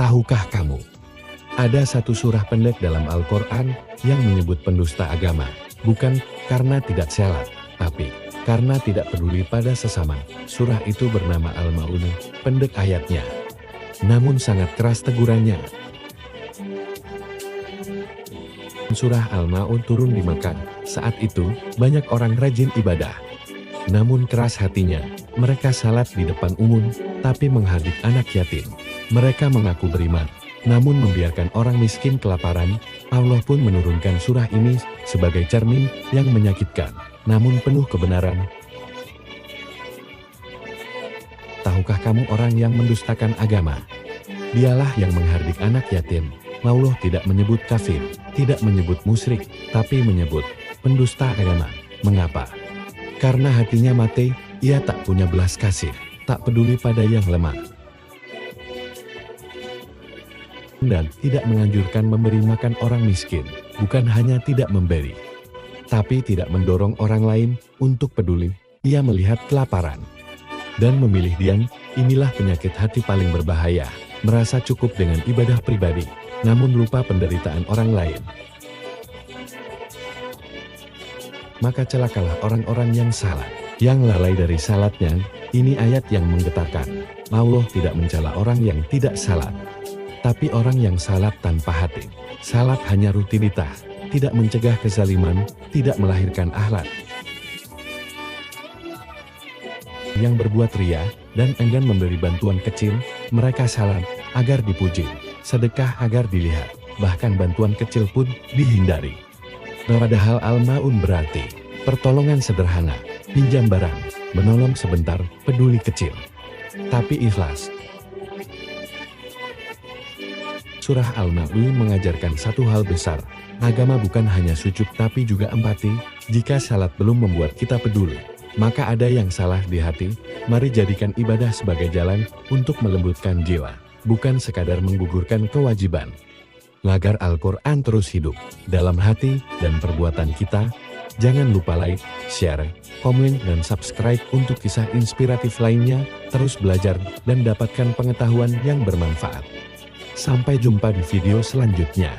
Tahukah kamu? Ada satu surah pendek dalam Al-Quran yang menyebut pendusta agama. Bukan karena tidak salat, tapi karena tidak peduli pada sesama. Surah itu bernama Al-Ma'un, pendek ayatnya. Namun sangat keras tegurannya. Surah Al-Ma'un turun di Makkah. Saat itu, banyak orang rajin ibadah. Namun keras hatinya, mereka salat di depan umum, tapi menghardik anak yatim. Mereka mengaku beriman, namun membiarkan orang miskin kelaparan. Allah pun menurunkan surah ini sebagai cermin yang menyakitkan, namun penuh kebenaran. Tahukah kamu orang yang mendustakan agama? Dialah yang menghardik anak yatim. Allah tidak menyebut kafir, tidak menyebut musyrik, tapi menyebut pendusta agama. Mengapa? Karena hatinya mati, ia tak punya belas kasih, tak peduli pada yang lemah. Dan tidak menganjurkan memberi makan orang miskin, bukan hanya tidak memberi, tapi tidak mendorong orang lain untuk peduli. Ia melihat kelaparan dan memilih diam. Inilah penyakit hati paling berbahaya, merasa cukup dengan ibadah pribadi, namun lupa penderitaan orang lain. Maka celakalah orang-orang yang salat, yang lalai dari salatnya. Ini ayat yang menggetarkan. Allah tidak mencela orang yang tidak salat, tapi orang yang salat tanpa hati. Salat hanya rutinitas, tidak mencegah kezaliman, tidak melahirkan akhlak. Yang berbuat ria dan enggan memberi bantuan kecil, mereka salat agar dipuji, sedekah agar dilihat, bahkan bantuan kecil pun dihindari. Padahal Al-Ma'un berarti pertolongan sederhana, pinjam barang, menolong sebentar, peduli kecil, tapi ikhlas. Surah Al-Ma'un mengajarkan satu hal besar, agama bukan hanya sujud tapi juga empati. Jika salat belum membuat kita peduli, maka ada yang salah di hati. Mari jadikan ibadah sebagai jalan untuk melembutkan jiwa, bukan sekadar menggugurkan kewajiban. Agar Al-Quran terus hidup dalam hati dan perbuatan kita. Jangan lupa like, share, komen, dan subscribe untuk kisah inspiratif lainnya. Terus belajar dan dapatkan pengetahuan yang bermanfaat. Sampai jumpa di video selanjutnya.